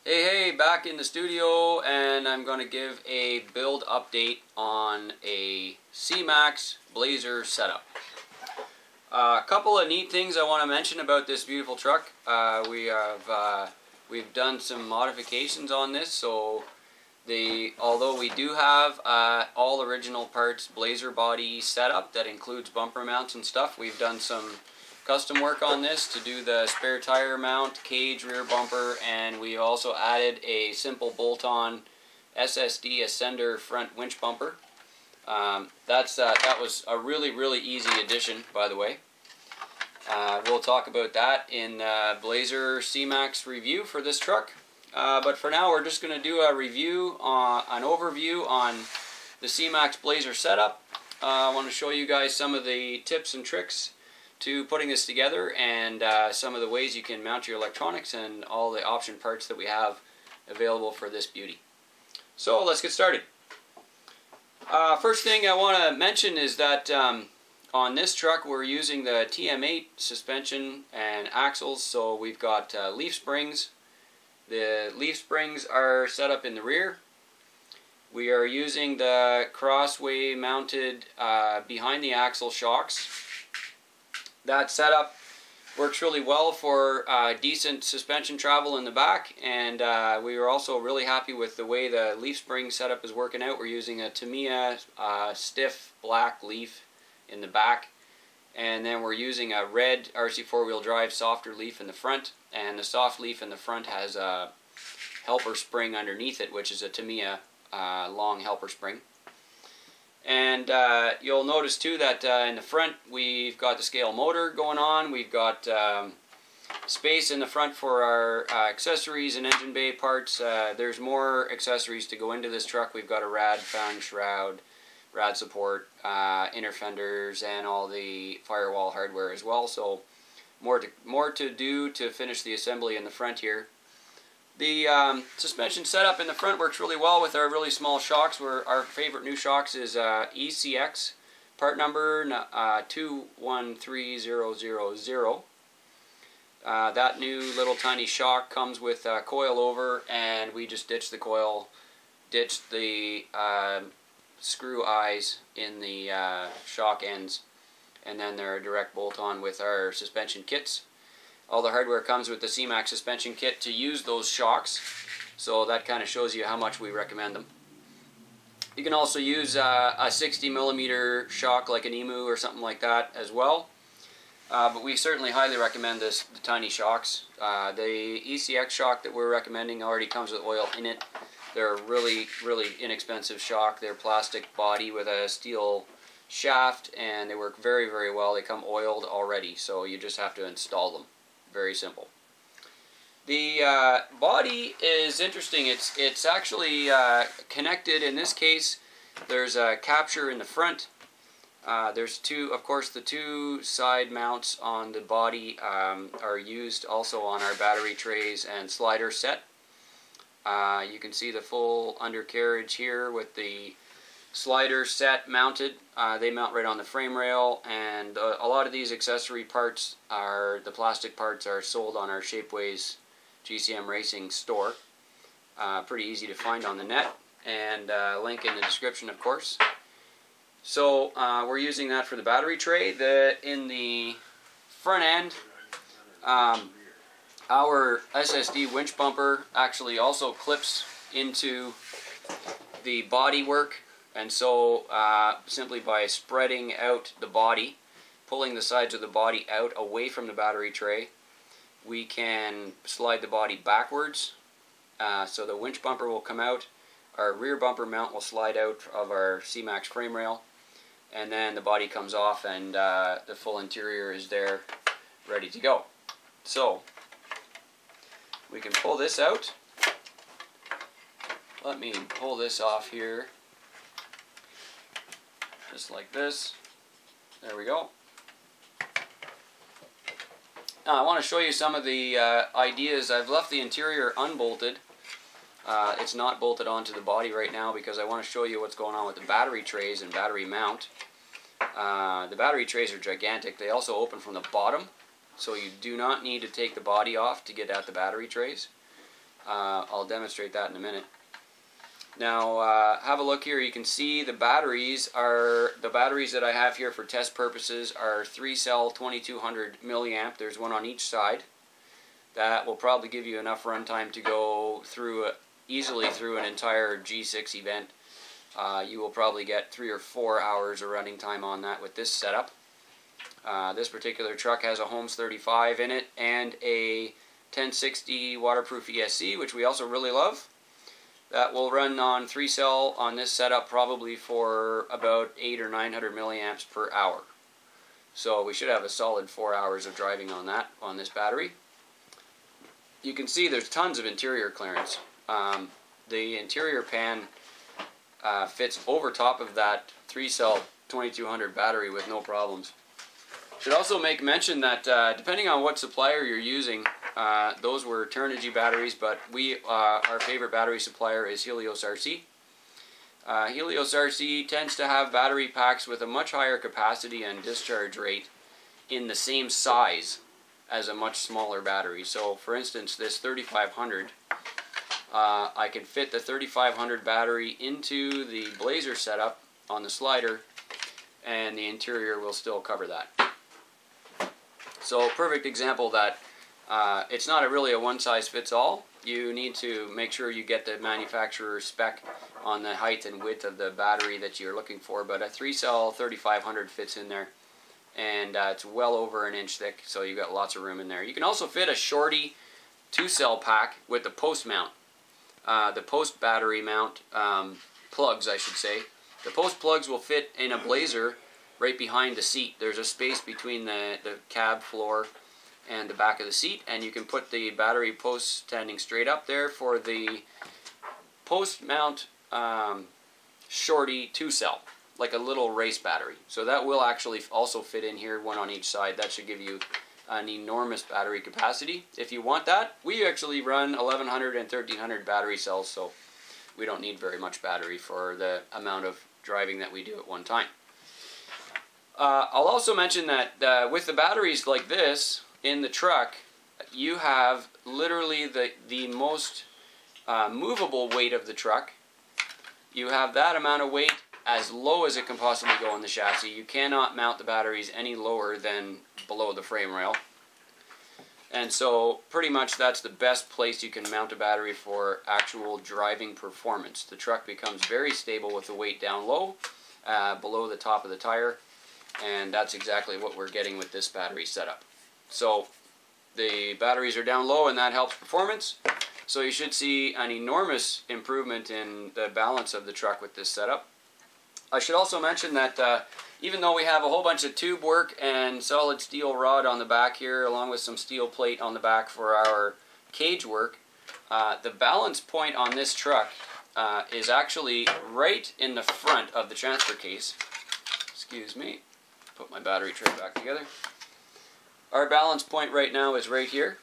Hey, back in the studio, and I'm going to give a build update on a CMAX Blazer setup. A couple of neat things I want to mention about this beautiful truck. We've done some modifications on this, so although we do have all original parts Blazer body setup that includes bumper mounts and stuff, we've done some custom work on this to do the spare tire mount, cage, rear bumper, and we also added a simple bolt-on SSD ascender front winch bumper. That was a really easy addition, by the way. We'll talk about that in Blazer CMAX review for this truck. But for now, we're just going to do a review, an overview on the CMAX Blazer setup. I want to show you guys some of the tips and tricks to putting this together, and some of the ways you can mount your electronics and all the option parts that we have available for this beauty. So let's get started. First thing I want to mention is that on this truck we're using the TM8 suspension and axles, so we've got leaf springs. The leaf springs are set up in the rear. We are using the crossway mounted behind the axle shocks. That setup works really well for decent suspension travel in the back, and we were also really happy with the way the leaf spring setup is working out. We're using a Tamiya stiff black leaf in the back, and then we're using a red RC four-wheel drive softer leaf in the front, and the soft leaf in the front has a helper spring underneath it, which is a Tamiya long helper spring. And you'll notice too that in the front we've got the scale motor going on. We've got space in the front for our accessories and engine bay parts. There's more accessories to go into this truck. We've got a rad fan shroud, rad support, inner fenders, and all the firewall hardware as well. So more to do to finish the assembly in the front here. The suspension setup in the front works really well with our really small shocks. Our favorite new shocks is ECX, part number 213000. That new little tiny shock comes with a coil over, and we just ditched the screw eyes in the shock ends, and then they're a direct bolt-on with our suspension kits. All the hardware comes with the CMAX suspension kit to use those shocks, so that kind of shows you how much we recommend them. You can also use a 60mm shock like an EMU or something like that as well, but we certainly highly recommend the tiny shocks. The ECX shock that we're recommending already comes with oil in it. They're a really inexpensive shock. They're plastic body with a steel shaft, and they work very well. They come oiled already, so you just have to install them. Very simple. The body is interesting. It's actually connected. In this case, there's a capture in the front. There's of course, the two side mounts on the body are used also on our battery trays and slider set. You can see the full undercarriage here with the slider set mounted. They mount right on the frame rail, and a lot of these accessory parts, the plastic parts, are sold on our Shapeways GCM Racing Store. Pretty easy to find on the net, and link in the description, of course. So we're using that for the battery tray. In the front end, our SSD winch bumper actually also clips into the body work. And so simply by spreading out the body, pulling the sides of the body out away from the battery tray, we can slide the body backwards. So the winch bumper will come out, our rear bumper mount will slide out of our CMAX frame rail, and then the body comes off, and the full interior is there ready to go. So we can pull this out. Let me pull this off here. Just like this. There we go. Now I want to show you some of the ideas. I've left the interior unbolted. It's not bolted onto the body right now because I want to show you what's going on with the battery trays and battery mount. The battery trays are gigantic. They also open from the bottom, so you do not need to take the body off to get at the battery trays. I'll demonstrate that in a minute. Now have a look here. You can see the batteries that I have here for test purposes are 3-cell 2200 milliamp. There's one on each side. That will probably give you enough runtime to go through easily through an entire G6 event. You will probably get 3 or 4 hours of running time on that with this setup. This particular truck has a Holmes 35 in it and a 1060 waterproof ESC, which we also really love. That will run on 3-cell on this setup probably for about 800 or 900 milliamps per hour. So we should have a solid 4 hours of driving on that, on this battery. You can see there's tons of interior clearance. The interior pan fits over top of that 3-cell 2200 battery with no problems. Should also make mention that depending on what supplier you're using, those were Turnigy batteries, but our favorite battery supplier is Helios RC. Helios RC tends to have battery packs with a much higher capacity and discharge rate in the same size as a much smaller battery. So for instance, this 3500, I can fit the 3500 battery into the Blazer setup on the slider, and the interior will still cover that. So perfect example that it's not really a one-size-fits-all. You need to make sure you get the manufacturer's spec on the height and width of the battery that you're looking for, but a 3-cell 3500 fits in there, and it's well over 1 inch thick, so you've got lots of room in there. You can also fit a shorty 2-cell pack with the post mount, the post battery mount plugs, I should say. The post plugs will fit in a Blazer right behind the seat. There's a space between the cab floor and the back of the seat, and you can put the battery post standing straight up there for the post mount shorty 2-cell, like a little race battery. So that will actually also fit in here, one on each side. That should give you an enormous battery capacity. If you want that, we actually run 1100 and 1300 battery cells, so we don't need very much battery for the amount of driving that we do at one time. I'll also mention that with the batteries like this in the truck, you have literally the most movable weight of the truck. You have that amount of weight as low as it can possibly go in the chassis. You cannot mount the batteries any lower than below the frame rail. And so pretty much that's the best place you can mount a battery for actual driving performance. The truck becomes very stable with the weight down low, below the top of the tire. And that's exactly what we're getting with this battery setup. So the batteries are down low, and that helps performance. So you should see an enormous improvement in the balance of the truck with this setup. I should also mention that even though we have a whole bunch of tube work and solid steel rod on the back here, along with some steel plate on the back for our cage work, the balance point on this truck is actually right in the front of the transfer case. Excuse me. Put my battery tray back together. Our balance point right now is right here,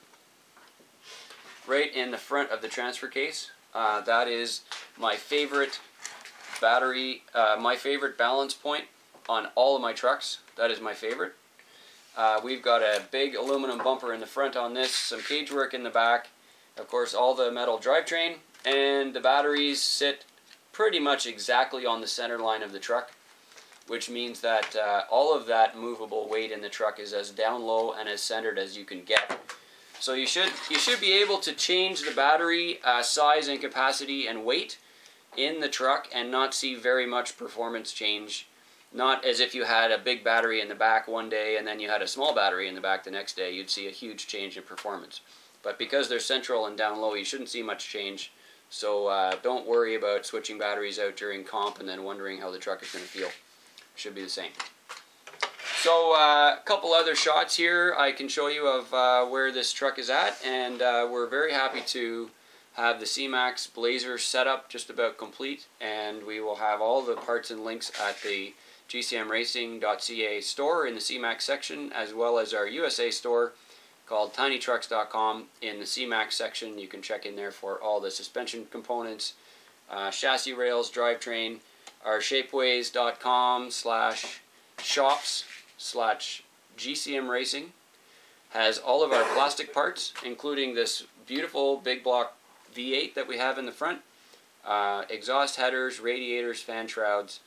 right in the front of the transfer case. That is my favorite battery, my favorite balance point on all of my trucks. That is my favorite. We've got a big aluminum bumper in the front on this, some cage work in the back, of course all the metal drivetrain, and the batteries sit pretty much exactly on the center line of the truck, which means that all of that movable weight in the truck is as down low and as centered as you can get. So you should be able to change the battery size and capacity and weight in the truck and not see very much performance change. Not as if you had a big battery in the back one day and then you had a small battery in the back the next day. You'd see a huge change in performance. But because they're central and down low, you shouldn't see much change. So don't worry about switching batteries out during comp and then wondering how the truck is going to feel. Should be the same. So a couple other shots here I can show you of where this truck is at, and we're very happy to have the CMAX Blazer setup just about complete, and we will have all the parts and links at the gcmracing.ca store in the CMAX section, as well as our USA store called tinytrucks.com. In the CMAX section you can check in there for all the suspension components, chassis rails, drivetrain. Our shapeways.com/shops/GCM Racing has all of our plastic parts, including this beautiful big block V8 that we have in the front, exhaust headers, radiators, fan shrouds,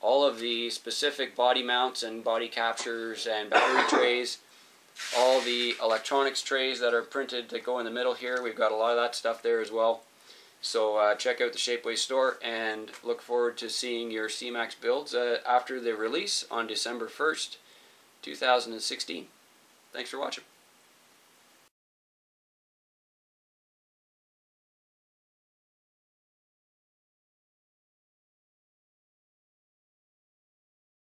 all of the specific body mounts and body captures and battery trays, all the electronics trays that are printed that go in the middle here. We've got a lot of that stuff there as well. So check out the Shapeways store and look forward to seeing your CMAX builds after the release on December 1st, 2016. Thanks for watching.